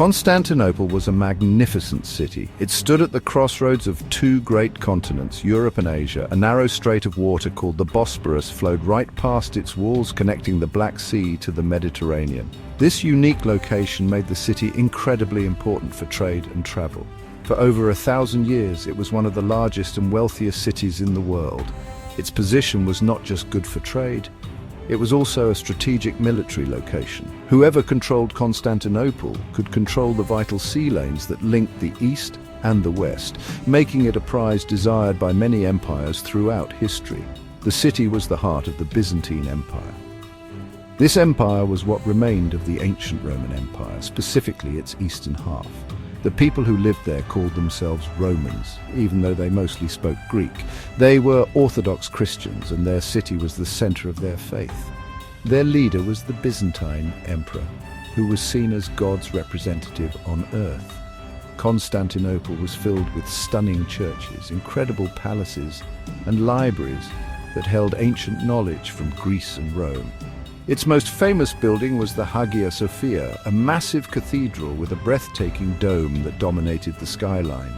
Constantinople was a magnificent city. It stood at the crossroads of two great continents, Europe and Asia. A narrow strait of water called the Bosporus flowed right past its walls, connecting the Black Sea to the Mediterranean. This unique location made the city incredibly important for trade and travel. For over 1,000 years, it was one of the largest and wealthiest cities in the world. Its position was not just good for trade, it was also a strategic military location. Whoever controlled Constantinople could control the vital sea lanes that linked the east and the west, making it a prize desired by many empires throughout history. The city was the heart of the Byzantine Empire. This empire was what remained of the ancient Roman Empire, specifically its eastern half. The people who lived there called themselves Romans, even though they mostly spoke Greek. They were Orthodox Christians, and their city was the center of their faith. Their leader was the Byzantine Emperor, who was seen as God's representative on earth. Constantinople was filled with stunning churches, incredible palaces, and libraries that held ancient knowledge from Greece and Rome. Its most famous building was the Hagia Sophia, a massive cathedral with a breathtaking dome that dominated the skyline.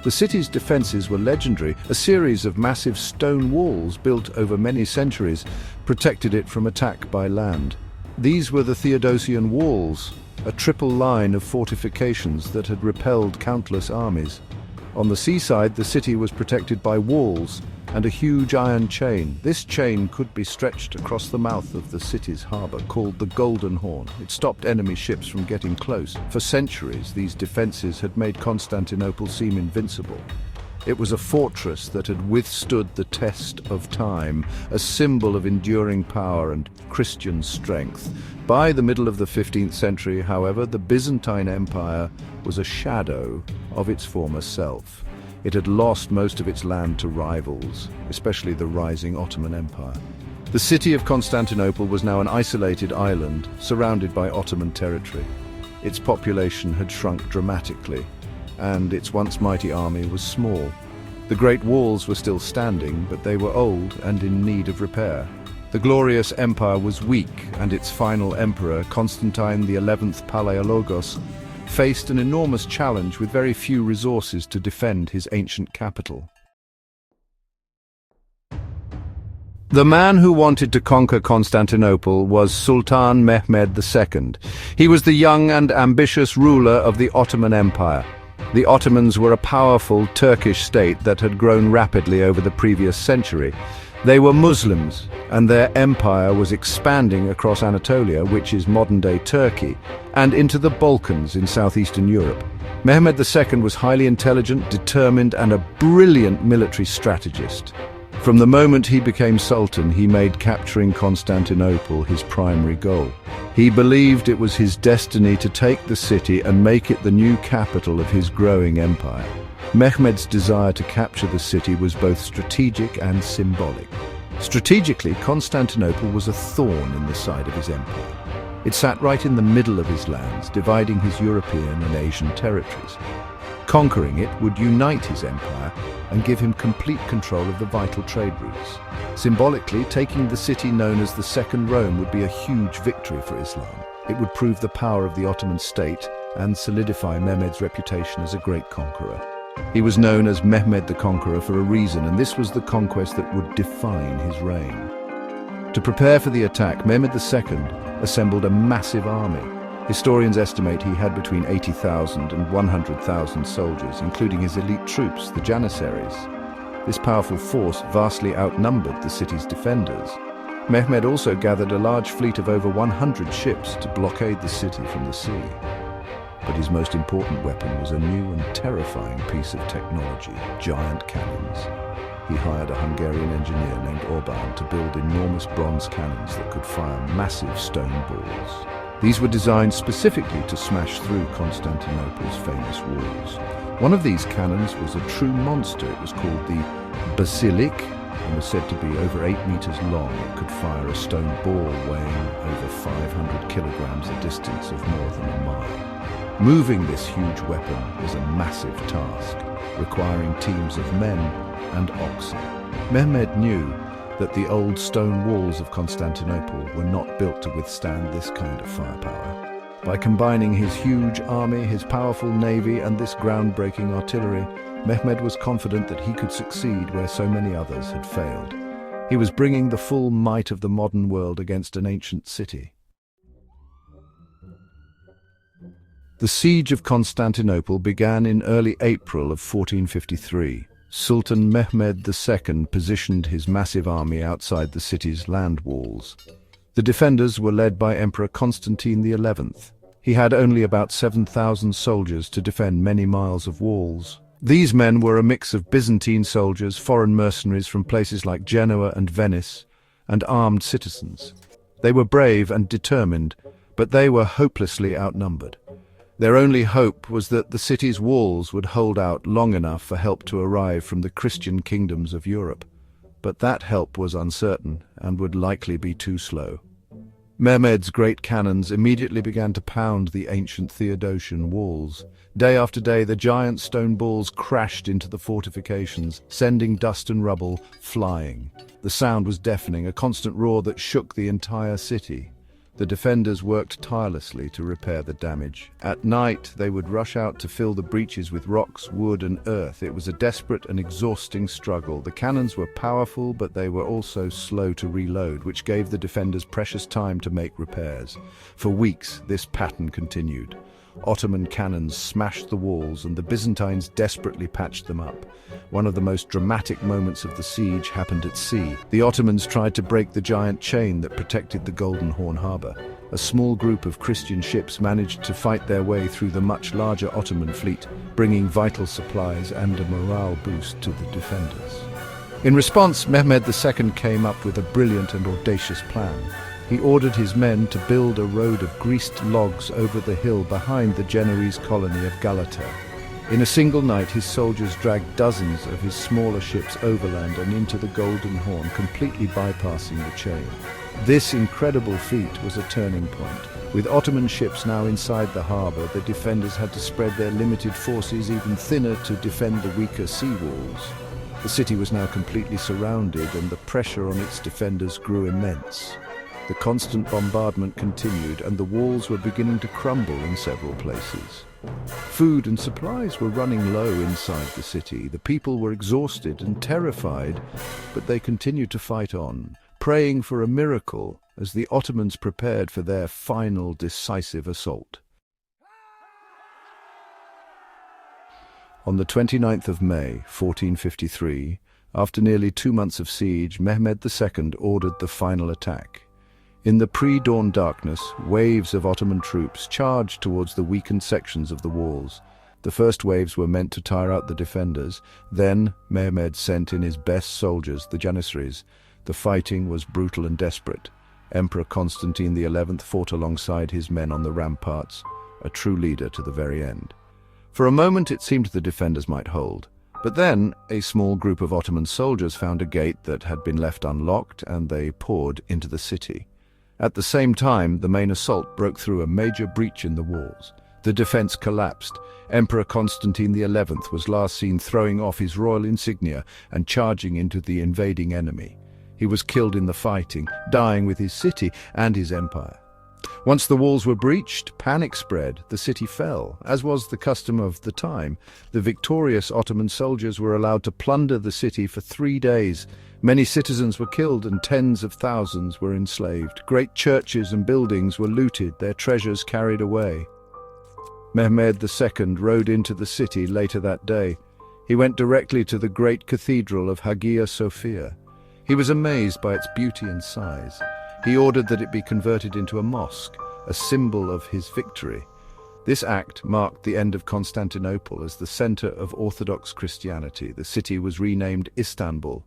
The city's defenses were legendary. A series of massive stone walls built over many centuries protected it from attack by land. These were the Theodosian walls, a triple line of fortifications that had repelled countless armies. On the seaside, the city was protected by walls and a huge iron chain. This chain could be stretched across the mouth of the city's harbor, called the Golden Horn. It stopped enemy ships from getting close. For centuries, these defenses had made Constantinople seem invincible. It was a fortress that had withstood the test of time, a symbol of enduring power and Christian strength. By the middle of the 15th century, however, the Byzantine Empire was a shadow of its former self. It had lost most of its land to rivals, especially the rising Ottoman Empire. The city of Constantinople was now an isolated island, surrounded by Ottoman territory. Its population had shrunk dramatically, and its once mighty army was small. The Great Walls were still standing, but they were old and in need of repair. The glorious empire was weak, and its final emperor, Constantine XI Palaiologos, faced an enormous challenge with very few resources to defend his ancient capital. The man who wanted to conquer Constantinople was Sultan Mehmed II. He was the young and ambitious ruler of the Ottoman Empire. The Ottomans were a powerful Turkish state that had grown rapidly over the previous century. They were Muslims, and their empire was expanding across Anatolia, which is modern-day Turkey, and into the Balkans in southeastern Europe. Mehmed II was highly intelligent, determined, and a brilliant military strategist. From the moment he became sultan, he made capturing Constantinople his primary goal. He believed it was his destiny to take the city and make it the new capital of his growing empire. Mehmed's desire to capture the city was both strategic and symbolic. Strategically, Constantinople was a thorn in the side of his empire. It sat right in the middle of his lands, dividing his European and Asian territories. Conquering it would unite his empire and give him complete control of the vital trade routes. Symbolically, taking the city known as the Second Rome would be a huge victory for Islam. It would prove the power of the Ottoman state and solidify Mehmed's reputation as a great conqueror. He was known as Mehmed the Conqueror for a reason, and this was the conquest that would define his reign. To prepare for the attack, Mehmed II assembled a massive army. Historians estimate he had between 80,000 and 100,000 soldiers, including his elite troops, the Janissaries. This powerful force vastly outnumbered the city's defenders. Mehmed also gathered a large fleet of over 100 ships to blockade the city from the sea. But his most important weapon was a new and terrifying piece of technology: giant cannons. He hired a Hungarian engineer named Orban to build enormous bronze cannons that could fire massive stone balls. These were designed specifically to smash through Constantinople's famous walls. One of these cannons was a true monster. It was called the Basilic and was said to be over 8 meters long. It could fire a stone ball weighing over 500 kilograms a distance of more than a mile. Moving this huge weapon was a massive task, requiring teams of men and oxen. Mehmed knew that the old stone walls of Constantinople were not built to withstand this kind of firepower. By combining his huge army, his powerful navy, and this groundbreaking artillery, Mehmed was confident that he could succeed where so many others had failed. He was bringing the full might of the modern world against an ancient city. The siege of Constantinople began in early April of 1453. Sultan Mehmed II positioned his massive army outside the city's land walls. The defenders were led by Emperor Constantine XI. He had only about 7,000 soldiers to defend many miles of walls. These men were a mix of Byzantine soldiers, foreign mercenaries from places like Genoa and Venice, and armed citizens. They were brave and determined, but they were hopelessly outnumbered. Their only hope was that the city's walls would hold out long enough for help to arrive from the Christian kingdoms of Europe. But that help was uncertain and would likely be too slow. Mehmed's great cannons immediately began to pound the ancient Theodosian walls. Day after day, the giant stone balls crashed into the fortifications, sending dust and rubble flying. The sound was deafening, a constant roar that shook the entire city. The defenders worked tirelessly to repair the damage. At night, they would rush out to fill the breaches with rocks, wood, and earth. It was a desperate and exhausting struggle. The cannons were powerful, but they were also slow to reload, which gave the defenders precious time to make repairs. For weeks, this pattern continued. Ottoman cannons smashed the walls, and the Byzantines desperately patched them up. One of the most dramatic moments of the siege happened at sea. The Ottomans tried to break the giant chain that protected the Golden Horn harbor. A small group of Christian ships managed to fight their way through the much larger Ottoman fleet, bringing vital supplies and a morale boost to the defenders. In response, Mehmed II came up with a brilliant and audacious plan. He ordered his men to build a road of greased logs over the hill behind the Genoese colony of Galata. In a single night, his soldiers dragged dozens of his smaller ships overland and into the Golden Horn, completely bypassing the chain. This incredible feat was a turning point. With Ottoman ships now inside the harbor, the defenders had to spread their limited forces even thinner to defend the weaker sea walls. The city was now completely surrounded, and the pressure on its defenders grew immense. The constant bombardment continued, and the walls were beginning to crumble in several places. Food and supplies were running low inside the city. The people were exhausted and terrified, but they continued to fight on, praying for a miracle as the Ottomans prepared for their final decisive assault. On the 29th of May, 1453, after nearly 2 months of siege, Mehmed II ordered the final attack. In the pre-dawn darkness, waves of Ottoman troops charged towards the weakened sections of the walls. The first waves were meant to tire out the defenders. Then Mehmed sent in his best soldiers, the Janissaries. The fighting was brutal and desperate. Emperor Constantine XI fought alongside his men on the ramparts, a true leader to the very end. For a moment it seemed the defenders might hold. But then a small group of Ottoman soldiers found a gate that had been left unlocked, and they poured into the city. At the same time, the main assault broke through a major breach in the walls. The defense collapsed. Emperor Constantine XI was last seen throwing off his royal insignia and charging into the invading enemy. He was killed in the fighting, dying with his city and his empire. Once the walls were breached, panic spread. The city fell. As was the custom of the time, the victorious Ottoman soldiers were allowed to plunder the city for 3 days. Many citizens were killed and tens of thousands were enslaved. Great churches and buildings were looted, their treasures carried away. Mehmed II rode into the city later that day. He went directly to the great cathedral of Hagia Sophia. He was amazed by its beauty and size. He ordered that it be converted into a mosque, a symbol of his victory. This act marked the end of Constantinople as the center of Orthodox Christianity. The city was renamed Istanbul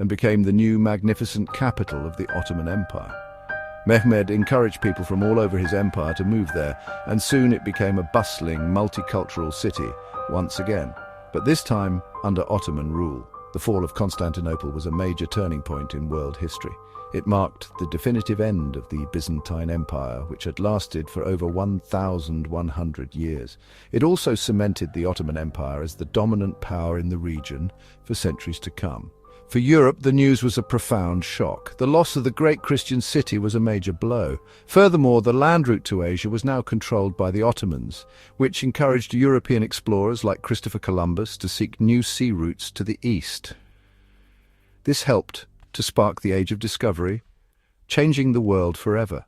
and became the new magnificent capital of the Ottoman Empire. Mehmed encouraged people from all over his empire to move there, and soon it became a bustling, multicultural city once again, but this time under Ottoman rule. The fall of Constantinople was a major turning point in world history. It marked the definitive end of the Byzantine Empire, which had lasted for over 1,100 years. It also cemented the Ottoman Empire as the dominant power in the region for centuries to come. For Europe, the news was a profound shock. The loss of the great Christian city was a major blow. Furthermore, the land route to Asia was now controlled by the Ottomans, which encouraged European explorers like Christopher Columbus to seek new sea routes to the east. This helped to spark the Age of Discovery, changing the world forever.